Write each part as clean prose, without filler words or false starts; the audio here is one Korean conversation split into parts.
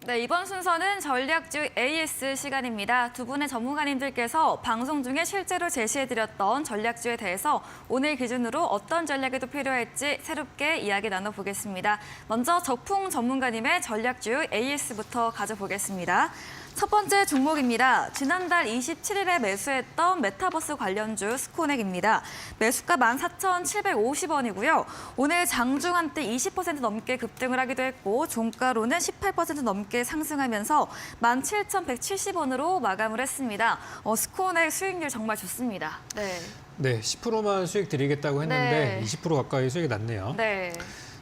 네, 이번 순서는 전략주 AS 시간입니다. 두 분의 전문가님들께서 방송 중에 실제로 제시해드렸던 전략주에 대해서 오늘 기준으로 어떤 전략이 더 필요할지 새롭게 이야기 나눠보겠습니다. 먼저 적풍 전문가님의 전략주 AS부터 가져보겠습니다. 첫 번째 종목입니다. 지난달 27일에 매수했던 메타버스 관련주 스코넥입니다. 매수가 14,750원이고요. 오늘 장중 한때 20% 넘게 급등을 하기도 했고 종가로는 18% 넘게 상승하면서 17,170원으로 마감을 했습니다. 스코넥 수익률 정말 좋습니다. 네. 네, 10%만 수익 드리겠다고 했는데 네. 20% 가까이 수익이 났네요. 네.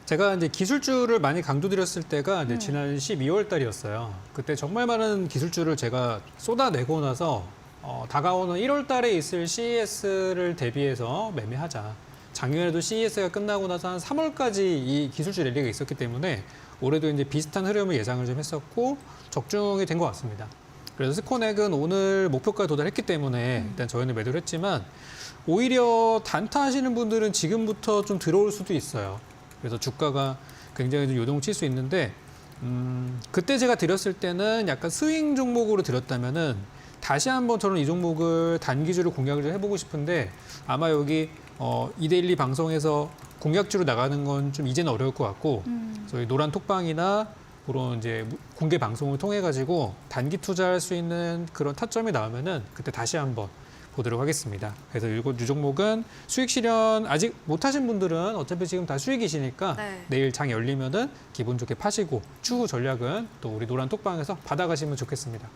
제가 이제 기술주를 많이 강조드렸을 때가 이제 지난 12월 달이었어요. 그때 정말 많은 기술주를 제가 쏟아내고 나서 다가오는 1월 달에 있을 CES를 대비해서 매매하자. 작년에도 CES가 끝나고 나서 한 3월까지 이 기술주 랠리가 있었기 때문에 올해도 이제 비슷한 흐름을 예상을 좀 했었고 적중이 된 것 같습니다. 그래서 스코넥은 오늘 목표가에 도달했기 때문에 일단 저희는 매도를 했지만 오히려 단타하시는 분들은 지금부터 좀 들어올 수도 있어요. 그래서 주가가 굉장히 좀 요동칠 수 있는데 그때 제가 드렸을 때는 약간 스윙 종목으로 드렸다면은 다시 한번 저는 이 종목을 단기주로 공략을 좀 해보고 싶은데 아마 여기 이데일리 방송에서 공략주로 나가는 건 좀 이제는 어려울 것 같고 저희 노란 톡방이나 그런 이제 공개 방송을 통해 가지고 단기 투자할 수 있는 그런 타점이 나오면은 그때 다시 한번 보도록 하겠습니다. 그래서 이 종목은 수익 실현 아직 못하신 분들은 어차피 지금 다 수익이시니까 네. 내일 장 열리면은 기분 좋게 파시고 추후 전략은 또 우리 노란 톡방에서 받아가시면 좋겠습니다.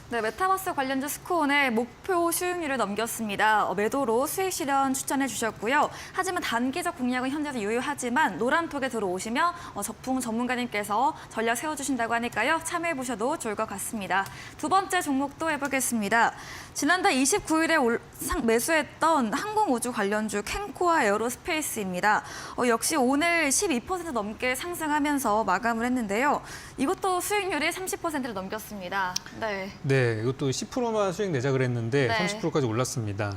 네, 메타버스 관련주 스코온의 목표 수익률을 넘겼습니다. 매도로 수익 실현 추천해 주셨고요. 하지만 단기적 공략은 현재도 유효하지만 노란톡에 들어오시면 적풍 전문가님께서 전략 세워주신다고 하니까요. 참여해 보셔도 좋을 것 같습니다. 두 번째 종목도 해보겠습니다. 지난달 29일에 매수했던 항공우주 관련주 캔코아 에어로스페이스입니다. 역시 오늘 12% 넘게 상승하면서 마감을 했는데요. 이것도 수익률이 30%를 넘겼습니다. 네. 네, 이것도 10%만 수익 내자 그랬는데 네. 30%까지 올랐습니다.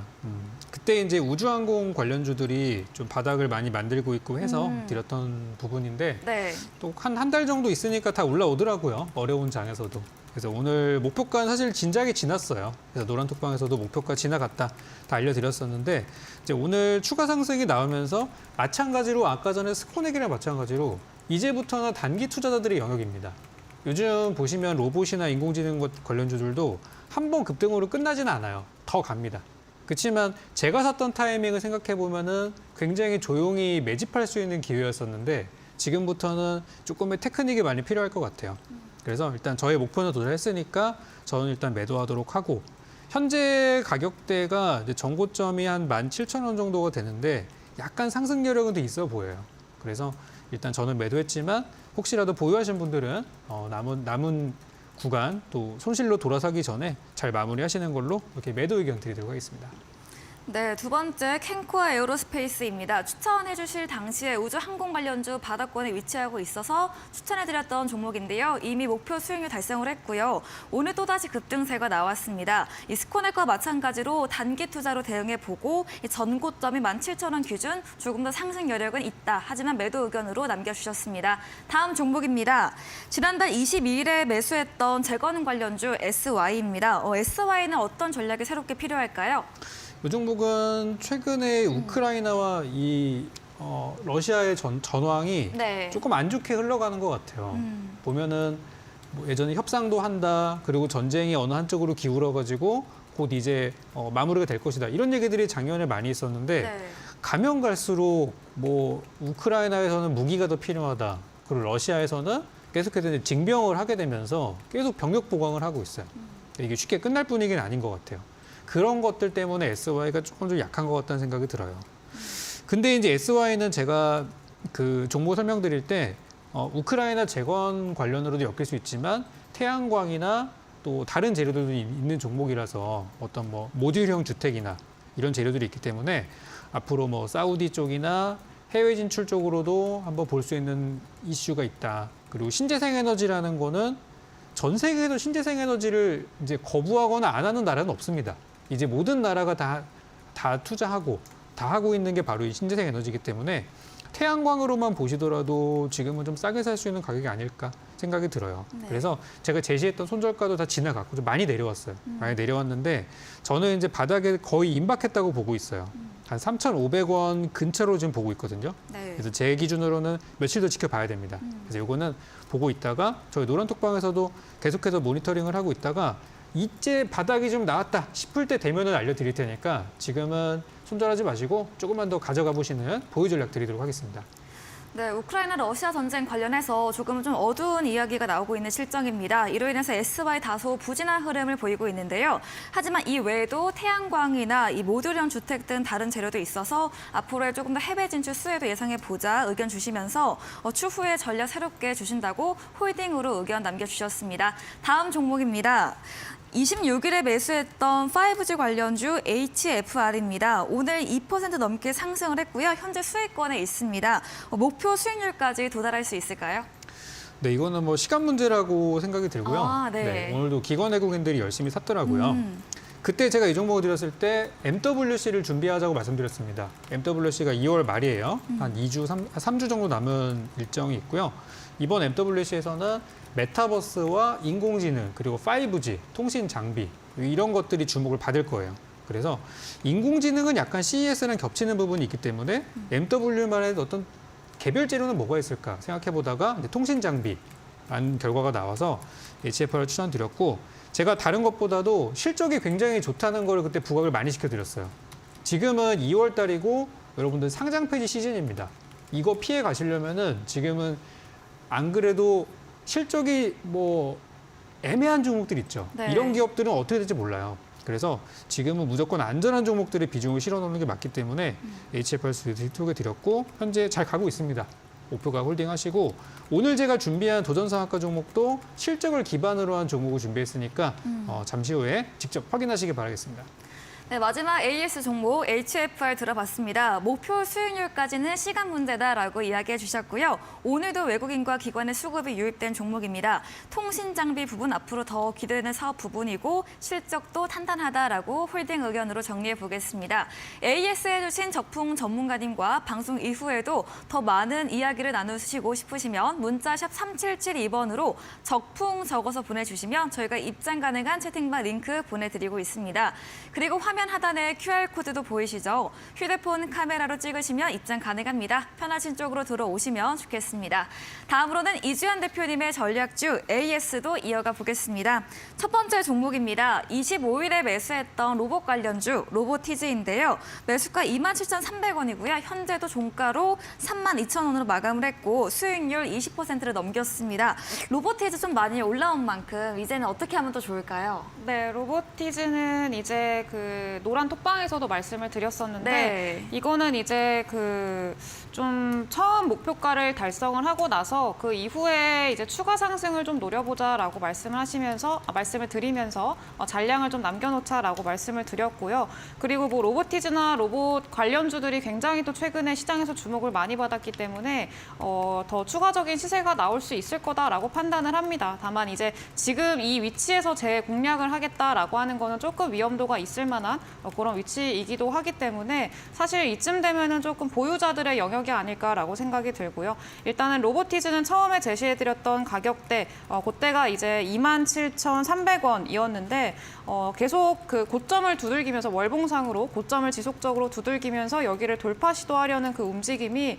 그때 이제 우주항공 관련주들이 좀 바닥을 많이 만들고 있고 해서 드렸던 부분인데 네. 또 한 달 정도 있으니까 다 올라오더라고요. 어려운 장에서도. 그래서 오늘 목표가는 사실 진작에 지났어요. 그래서 노란톡방에서도 목표가 지나갔다 다 알려드렸었는데 이제 오늘 추가 상승이 나오면서 마찬가지로 아까 전에 스코넥이랑 마찬가지로 이제부터는 단기 투자자들의 영역입니다. 요즘 보시면 로봇이나 인공지능 관련주들도 한 번 급등으로 끝나지는 않아요. 더 갑니다. 그렇지만 제가 샀던 타이밍을 생각해 보면은 굉장히 조용히 매집할 수 있는 기회였었는데 지금부터는 조금의 테크닉이 많이 필요할 것 같아요. 그래서 일단 저의 목표는 도달했으니까 저는 일단 매도하도록 하고 현재 가격대가 이제 전고점이 한 17,000원 정도가 되는데 약간 상승 여력은 더 있어 보여요. 그래서 일단 저는 매도했지만 혹시라도 보유하신 분들은 남은 구간 또 손실로 돌아서기 전에 잘 마무리하시는 걸로 이렇게 매도 의견 드리도록 하겠습니다. 네, 두 번째 캔코아 에어로스페이스입니다. 추천해 주실 당시에 우주 항공 관련주 바닥권에 위치하고 있어서 추천해드렸던 종목인데요. 이미 목표 수익률 달성을 했고요. 오늘 또다시 급등세가 나왔습니다. 이 스코넥과 마찬가지로 단기 투자로 대응해보고 이 전고점이 17,000원 기준 조금 더 상승 여력은 있다. 하지만 매도 의견으로 남겨주셨습니다. 다음 종목입니다. 지난달 22일에 매수했던 재건은 관련주 SY입니다. SY는 어떤 전략이 새롭게 필요할까요? 이 종목은 최근에 우크라이나와 이 러시아의 전황이 네. 조금 안 좋게 흘러가는 것 같아요. 보면은 뭐 예전에 협상도 한다, 그리고 전쟁이 어느 한쪽으로 기울어가지고 곧 이제 마무리가 될 것이다. 이런 얘기들이 작년에 많이 있었는데 네. 가면 갈수록 뭐 우크라이나에서는 무기가 더 필요하다, 그리고 러시아에서는 계속해서 이제 징병을 하게 되면서 계속 병력 보강을 하고 있어요. 이게 쉽게 끝날 분위기는 아닌 것 같아요. 그런 것들 때문에 SY가 조금 좀 약한 것 같다는 생각이 들어요. 근데 이제 SY는 제가 그 정보 설명드릴 때 우크라이나 재건 관련으로도 엮일 수 있지만 태양광이나 또 다른 재료들도 있는 종목이라서 어떤 뭐 모듈형 주택이나 이런 재료들이 있기 때문에 앞으로 뭐 사우디 쪽이나 해외 진출 쪽으로도 한번 볼 수 있는 이슈가 있다. 그리고 신재생 에너지라는 거는 전 세계에서 신재생 에너지를 이제 거부하거나 안 하는 나라는 없습니다. 이제 모든 나라가 다 투자하고 다 하고 있는 게 바로 이 신재생 에너지이기 때문에 태양광으로만 보시더라도 지금은 좀 싸게 살 수 있는 가격이 아닐까 생각이 들어요. 네. 그래서 제가 제시했던 손절가도 다 지나갔고 좀 많이 내려왔어요. 많이 내려왔는데 저는 이제 바닥에 거의 임박했다고 보고 있어요. 한 3,500원 근처로 지금 보고 있거든요. 네. 그래서 제 기준으로는 며칠 더 지켜봐야 됩니다. 그래서 이거는 보고 있다가 저희 노란톡방에서도 계속해서 모니터링을 하고 있다가 이제 바닥이 좀 나왔다 싶을 때 되면은 알려드릴 테니까 지금은 손절하지 마시고 조금만 더 가져가 보시는 보유 전략 드리도록 하겠습니다. 네, 우크라이나 러시아 전쟁 관련해서 조금 좀 어두운 이야기가 나오고 있는 실정입니다. 이로 인해서 SY 다소 부진한 흐름을 보이고 있는데요. 하지만 이 외에도 태양광이나 이 모듈형 주택 등 다른 재료도 있어서 앞으로의 조금 더 해외 진출 수혜도 예상해 보자 의견 주시면서 추후에 전략 새롭게 주신다고 홀딩으로 의견 남겨주셨습니다. 다음 종목입니다. 26일에 매수했던 5G 관련주 HFR입니다. 오늘 2% 넘게 상승을 했고요. 현재 수익권에 있습니다. 목표 수익률까지 도달할 수 있을까요? 네, 이거는 뭐 시간 문제라고 생각이 들고요. 아, 네. 오늘도 기관 외국인들이 열심히 샀더라고요. 그때 제가 이 종목을 드렸을 때 MWC를 준비하자고 말씀드렸습니다. MWC가 2월 말이에요. 한 3주 정도 남은 일정이 있고요. 이번 MWC에서는 메타버스와 인공지능 그리고 5G, 통신 장비 이런 것들이 주목을 받을 거예요. 그래서 인공지능은 약간 CES랑 겹치는 부분이 있기 때문에 MW만의 어떤 개별 재료는 뭐가 있을까 생각해 보다가 통신 장비 안 결과가 나와서 HFR을 추천드렸고 제가 다른 것보다도 실적이 굉장히 좋다는 걸 그때 부각을 많이 시켜드렸어요. 지금은 2월 달이고 여러분들 상장 폐지 시즌입니다. 이거 피해 가시려면은 지금은 안 그래도 실적이 뭐 애매한 종목들 있죠. 네. 이런 기업들은 어떻게 될지 몰라요. 그래서 지금은 무조건 안전한 종목들의 비중을 실어놓는 게 맞기 때문에 HFR 소개 드렸고 현재 잘 가고 있습니다. 목표가 홀딩하시고 오늘 제가 준비한 도전상한가 종목도 실적을 기반으로 한 종목을 준비했으니까 잠시 후에 직접 확인하시기 바라겠습니다. 네, 마지막 AS 종목 HFR 들어봤습니다. 목표 수익률까지는 시간 문제다라고 이야기해 주셨고요. 오늘도 외국인과 기관의 수급이 유입된 종목입니다. 통신 장비 부분 앞으로 더 기대되는 사업 부분이고 실적도 탄탄하다라고 홀딩 의견으로 정리해 보겠습니다. AS에 주신 적풍 전문가님과 방송 이후에도 더 많은 이야기를 나누시고 싶으시면 문자 샵 3772번으로 적풍 적어서 보내주시면 저희가 입장 가능한 채팅방 링크 보내드리고 있습니다. 그리고 화면 하단에 QR코드도 보이시죠? 휴대폰 카메라로 찍으시면 입장 가능합니다. 편하신 쪽으로 들어오시면 좋겠습니다. 다음으로는 이주연 대표님의 전략주 AS도 이어가 보겠습니다. 첫 번째 종목입니다. 25일에 매수했던 로봇 관련주 로보티즈인데요. 매수가 27,300원이고요. 현재도 종가로 32,000원으로 마감을 했고 수익률 20%를 넘겼습니다. 로보티즈 좀 많이 올라온 만큼 이제는 어떻게 하면 더 좋을까요? 네, 로보티즈는 이제 그 노란 톡방에서도 말씀을 드렸었는데 네. 이거는 이제 좀 처음 목표가를 달성을 하고 나서 그 이후에 이제 추가 상승을 좀 노려보자라고 말씀을 드리면서 잔량을 좀 남겨놓자라고 말씀을 드렸고요. 그리고 뭐 로보티즈나 로봇 관련주들이 굉장히 또 최근에 시장에서 주목을 많이 받았기 때문에 더 추가적인 시세가 나올 수 있을 거다라고 판단을 합니다. 다만 이제 지금 이 위치에서 재공략을 하겠다라고 하는 거는 조금 위험도가 있을 만한 그런 위치이기도 하기 때문에 사실 이쯤 되면은 조금 보유자들의 영역이 아닐까라고 생각이 들고요. 일단은 로보티즈는 처음에 제시해드렸던 가격대, 그때가 이제 27,300원이었는데 계속 그 고점을 두들기면서 월봉상으로 고점을 지속적으로 두들기면서 여기를 돌파 시도하려는 그 움직임이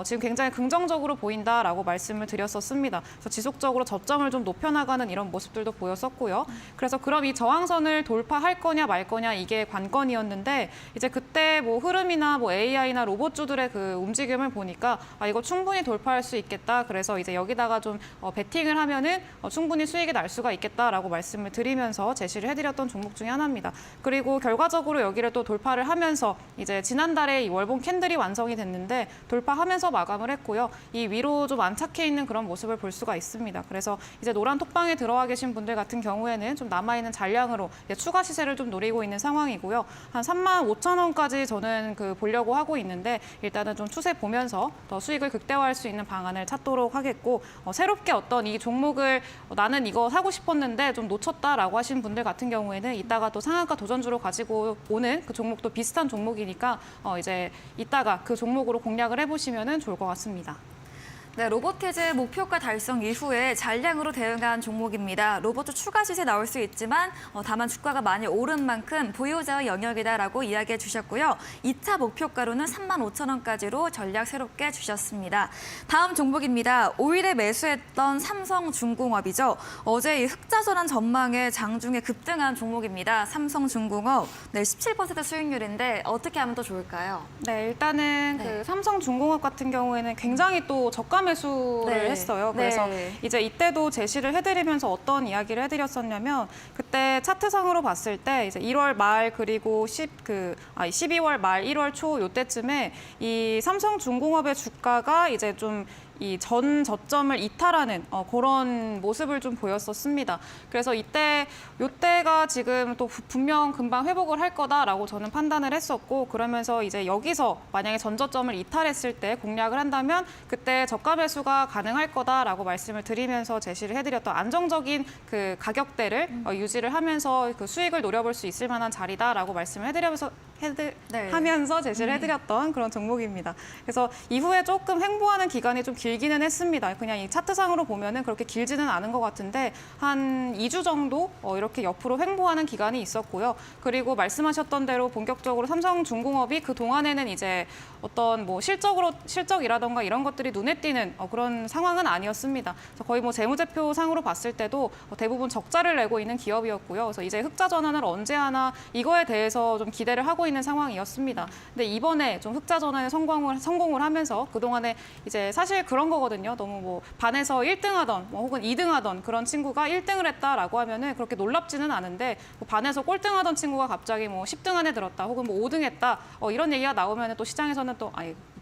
지금 굉장히 긍정적으로 보인다라고 말씀을 드렸었습니다. 그래서 지속적으로 저점을 좀 높여나가는 이런 모습들도 보였었고요. 그래서 그럼 이 저항선을 돌파할 거냐 말 거냐 이게 관건이었는데 이제 그때 뭐 흐름이나 뭐 AI나 로봇주들의 그 움직임을 보니까 이거 충분히 돌파할 수 있겠다. 그래서 이제 여기다가 좀 베팅을 하면은 충분히 수익이 날 수가 있겠다라고 말씀을 드리면서 제시를 해드렸던 종목 중에 하나입니다. 그리고 결과적으로 여기를 또 돌파를 하면서 이제 지난달에 이 월봉 캔들이 완성이 됐는데 돌파하면서 마감을 했고요. 이 위로 좀 안착해 있는 그런 모습을 볼 수가 있습니다. 그래서 이제 노란 톡방에 들어와 계신 분들 같은 경우에는 좀 남아있는 잔량으로 이제 추가 시세를 좀 노리고 있는 상황이고요. 한 35,000원까지 저는 보려고 하고 있는데 일단은 좀 추세 보면서 더 수익을 극대화할 수 있는 방안을 찾도록 하겠고 새롭게 어떤 이 종목을 나는 이거 사고 싶었는데 좀 놓쳤다라고 하신 분들 같은 경우에는 이따가 또 상한가 도전주로 가지고 오는 그 종목도 비슷한 종목이니까 이제 이따가 그 종목으로 공략을 해보시면 좋을 것 같습니다. 네, 로보티즈 목표가 달성 이후에 잔량으로 대응한 종목입니다. 로봇 추가 시세 나올 수 있지만 다만 주가가 많이 오른 만큼 보유자의 영역이다라고 이야기해 주셨고요. 2차 목표가로는 35,000원까지로 전략 새롭게 주셨습니다. 다음 종목입니다. 5일에 매수했던 삼성중공업이죠. 어제 이 흑자전환 전망에 장중에 급등한 종목입니다. 삼성중공업, 네, 17% 수익률인데 어떻게 하면 더 좋을까요? 네, 일단은 네. 그 삼성중공업 같은 경우에는 굉장히 또 저가 매수를 네. 했어요. 그래서 네. 이제 이때도 제시를 해드리면서 어떤 이야기를 해드렸었냐면 그때 차트상으로 봤을 때 이제 1월 말 그리고 12월 말 1월 초 요때쯤에 이 삼성중공업의 주가가 이제 좀 이 전 저점을 이탈하는 그런 모습을 좀 보였었습니다. 그래서 요때가 지금 또 분명 금방 회복을 할 거다라고 저는 판단을 했었고 그러면서 이제 여기서 만약에 전 저점을 이탈했을 때 공략을 한다면 그때 저가 매수가 가능할 거다라고 말씀을 드리면서 제시를 해드렸던 안정적인 그 가격대를 유지를 하면서 그 수익을 노려볼 수 있을 만한 자리다라고 말씀을 네. 하면서 제시를 해드렸던 그런 종목입니다. 그래서 이후에 조금 횡보하는 기간이 좀 길기는 했습니다. 그냥 이 차트상으로 보면은 그렇게 길지는 않은 것 같은데 한 2주 정도 이렇게 옆으로 횡보하는 기간이 있었고요. 그리고 말씀하셨던 대로 본격적으로 삼성중공업이 그 동안에는 이제 어떤 뭐 실적이라던가 이런 것들이 눈에 띄는 그런 상황은 아니었습니다. 그래서 거의 뭐 재무제표 상으로 봤을 때도 대부분 적자를 내고 있는 기업이었고요. 그래서 이제 흑자 전환을 언제 하나 이거에 대해서 좀 기대를 하고 있는 상황이었습니다. 근데 이번에 좀 흑자 전환에 성공을 하면서 그동안에 이제 사실 그런 거거든요. 너무 뭐 반에서 1등하던 혹은 2등하던 그런 친구가 1등을 했다라고 하면은 그렇게 놀랍지는 않은데 뭐 반에서 꼴등하던 친구가 갑자기 뭐 10등 안에 들었다 혹은 뭐 5등 했다 이런 얘기가 나오면은 또 시장에서는 또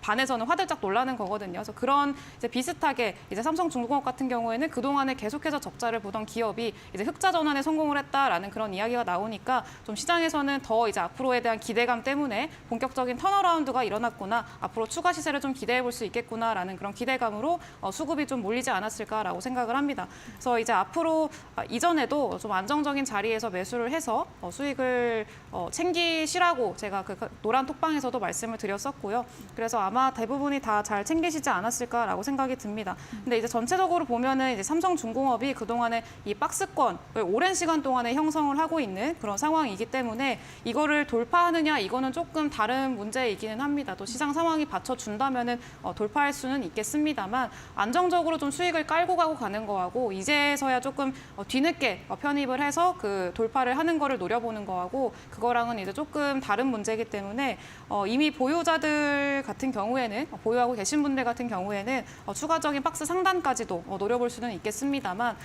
반에서는 화들짝 놀라는 거거든요. 그래서 그런 이제 비슷하게 이제 삼성중공업 같은 경우에는 그동안에 계속해서 적자를 보던 기업이 이제 흑자 전환에 성공을 했다라는 그런 이야기가 나오니까 좀 시장에서는 더 이제 앞으로에 대한 기대감 때문에 본격적인 턴어라운드가 일어났구나, 앞으로 추가 시세를 좀 기대해 볼 수 있겠구나라는 그런 기대감으로 수급이 좀 몰리지 않았을까라고 생각을 합니다. 그래서 이제 앞으로 이전에도 좀 안정적인 자리에서 매수를 해서 수익을 챙기시라고 제가 그 노란 톡방에서도 말씀을 드렸었고요. 그래서 아마 대부분이 다 잘 챙기시지 않았을까라고 생각이 듭니다. 근데 이제 전체적으로 보면은 이제 삼성중공업이 그동안에 이 박스권을 오랜 시간 동안에 형성을 하고 있는 그런 상황이기 때문에 이거를 돌파하느냐 이거는 조금 다른 문제이기는 합니다. 또 시장 상황이 받쳐준다면은 돌파할 수는 있겠습니다만 안정적으로 좀 수익을 깔고 가고 가는 거하고 이제서야 조금 뒤늦게 편입을 해서 그 돌파를 하는 거를 노려보는 거하고 그거랑은 이제 조금 다른 문제이기 때문에 이미 보유자들 같은 경우에는 보유하고 계신 분들 같은 경우에는 추가적인 박스 상단까지도 노려볼 수는 있겠습니다만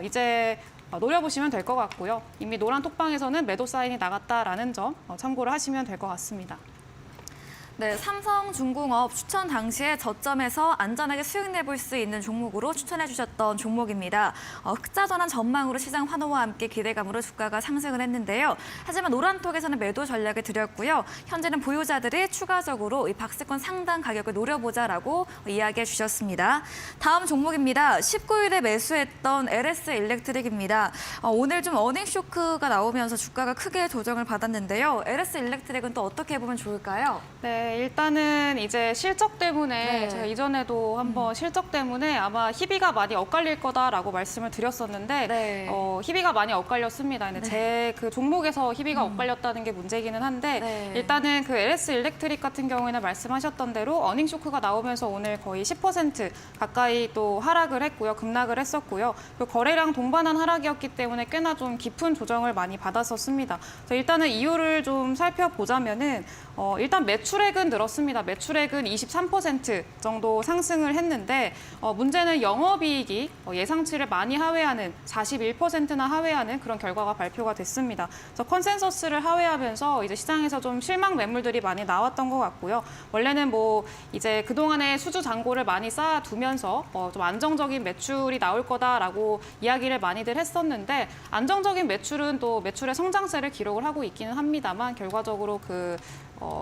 이제 노려보시면 될 것 같고요. 이미 노란 톡방에서는 매도 사인이 나갔다라는 점 참고를 하시면 될 것 같습니다. 네, 삼성중공업 추천 당시에 저점에서 안전하게 수익 내볼 수 있는 종목으로 추천해 주셨던 종목입니다. 흑자 전환 전망으로 시장 환호와 함께 기대감으로 주가가 상승을 했는데요. 하지만 노란톡에서는 매도 전략을 드렸고요. 현재는 보유자들이 추가적으로 이 박스권 상단 가격을 노려보자라고 이야기해 주셨습니다. 다음 종목입니다. 19일에 매수했던 LS 일렉트릭입니다. 오늘 좀 어닝 쇼크가 나오면서 주가가 크게 조정을 받았는데요. LS 일렉트릭은 또 어떻게 보면 좋을까요? 네, 일단은 이제 실적 때문에 네. 제가 이전에도 한번 실적 때문에 아마 희비가 많이 엇갈릴 거다라고 말씀을 드렸었는데 네. 희비가 많이 엇갈렸습니다. 근데 제 그 종목에서 희비가 엇갈렸다는 게 문제이기는 한데 네. 일단은 그 LS 일렉트릭 같은 경우에는 말씀하셨던 대로 어닝 쇼크가 나오면서 오늘 거의 10% 가까이 또 하락을 했고요. 급락을 했었고요. 그 거래량 동반한 하락이었기 때문에 꽤나 좀 깊은 조정을 많이 받았었습니다. 그래서 일단은 이유를 좀 살펴보자면은 일단 매출액은 늘었습니다. 매출액은 23% 정도 상승을 했는데 문제는 영업이익이 예상치를 많이 하회하는 41%나 하회하는 그런 결과가 발표가 됐습니다. 그래서 컨센서스를 하회하면서 이제 시장에서 좀 실망 매물들이 많이 나왔던 것 같고요. 원래는 뭐 이제 그동안에 수주 잔고를 많이 쌓아두면서 좀 안정적인 매출이 나올 거다라고 이야기를 많이들 했었는데 안정적인 매출은 또 매출의 성장세를 기록을 하고 있기는 합니다만 결과적으로 그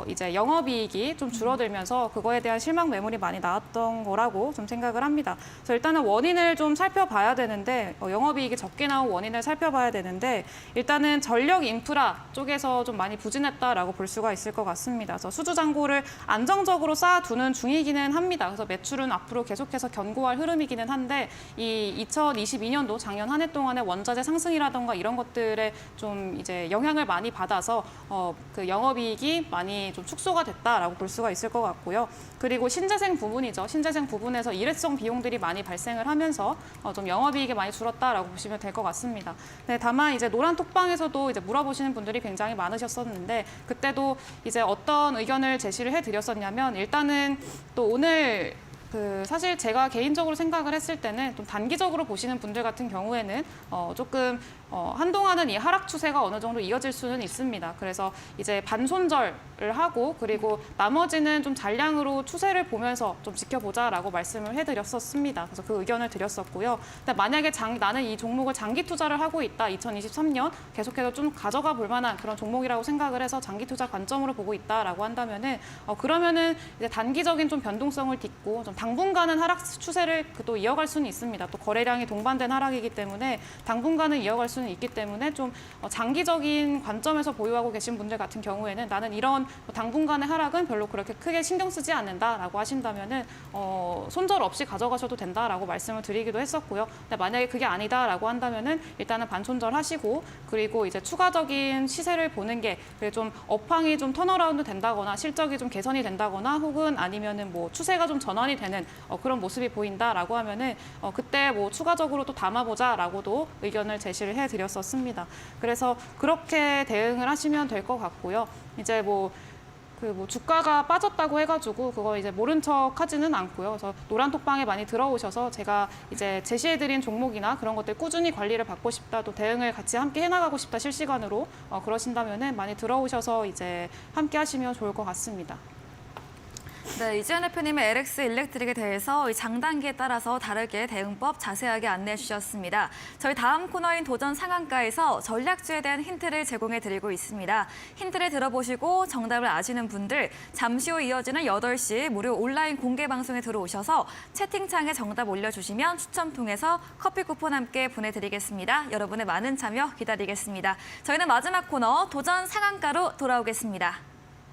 이제 영업이익이 좀 줄어들면서 그거에 대한 실망 매물이 많이 나왔던 거라고 좀 생각을 합니다. 그래서 일단은 원인을 좀 살펴봐야 되는데 영업이익이 적게 나온 원인을 살펴봐야 되는데 일단은 전력 인프라 쪽에서 좀 많이 부진했다라고 볼 수가 있을 것 같습니다. 그래서 수주 잔고를 안정적으로 쌓아두는 중이기는 합니다. 그래서 매출은 앞으로 계속해서 견고할 흐름이기는 한데 이 2022년도 작년 한 해 동안의 원자재 상승이라던가 이런 것들에 좀 이제 영향을 많이 받아서 그 영업이익이 많이 좀 축소가 됐다라고 볼 수가 있을 것 같고요. 그리고 신재생 부분이죠. 신재생 부분에서 일회성 비용들이 많이 발생을 하면서 좀 영업이익이 많이 줄었다라고 보시면 될 것 같습니다. 네, 다만 이제 노란톡방에서도 이제 물어보시는 분들이 굉장히 많으셨었는데 그때도 이제 어떤 의견을 제시를 해드렸었냐면 일단은 또 오늘 사실 제가 개인적으로 생각을 했을 때는 좀 단기적으로 보시는 분들 같은 경우에는 조금 한동안은 이 하락 추세가 어느 정도 이어질 수는 있습니다. 그래서 이제 반손절을 하고 그리고 나머지는 좀 잔량으로 추세를 보면서 좀 지켜보자라고 말씀을 해드렸었습니다. 그래서 그 의견을 드렸었고요. 근데 만약에 나는 이 종목을 장기 투자를 하고 있다. 2023년 계속해서 좀 가져가 볼 만한 그런 종목이라고 생각을 해서 장기 투자 관점으로 보고 있다라고 한다면은 그러면은 이제 단기적인 좀 변동성을 딛고 좀 당분간은 하락 추세를 또 이어갈 수는 있습니다. 또 거래량이 동반된 하락이기 때문에 당분간은 이어갈 수는 있기 때문에 좀 장기적인 관점에서 보유하고 계신 분들 같은 경우에는 나는 이런 당분간의 하락은 별로 그렇게 크게 신경 쓰지 않는다라고 하신다면은 손절 없이 가져가셔도 된다라고 말씀을 드리기도 했었고요. 근데 만약에 그게 아니다라고 한다면은 일단은 반손절 하시고 그리고 이제 추가적인 시세를 보는 게 좀 업황이 좀 턴어라운드 된다거나 실적이 좀 개선이 된다거나 혹은 아니면은 뭐 추세가 좀 전환이 되는 그런 모습이 보인다라고 하면은 그때 뭐 추가적으로 또 담아보자라고도 의견을 제시를 해드렸었습니다. 그래서 그렇게 대응을 하시면 될 것 같고요. 이제 주가가 빠졌다고 해가지고 그거 이제 모른 척 하지는 않고요. 그래서 노란톡방에 많이 들어오셔서 제가 이제 제시해드린 종목이나 그런 것들 꾸준히 관리를 받고 싶다, 또 대응을 같이 함께 해나가고 싶다 실시간으로 그러신다면은 많이 들어오셔서 이제 함께 하시면 좋을 것 같습니다. 네, 이지현 대표님의 LX 일렉트릭에 대해서 이 장단기에 따라서 다르게 대응법 자세하게 안내해 주셨습니다. 저희 다음 코너인 도전 상한가에서 전략주에 대한 힌트를 제공해 드리고 있습니다. 힌트를 들어보시고 정답을 아시는 분들 잠시 후 이어지는 8시 무료 온라인 공개 방송에 들어오셔서 채팅창에 정답 올려주시면 추첨 통해서 커피 쿠폰 함께 보내드리겠습니다. 여러분의 많은 참여 기다리겠습니다. 저희는 마지막 코너 도전 상한가로 돌아오겠습니다.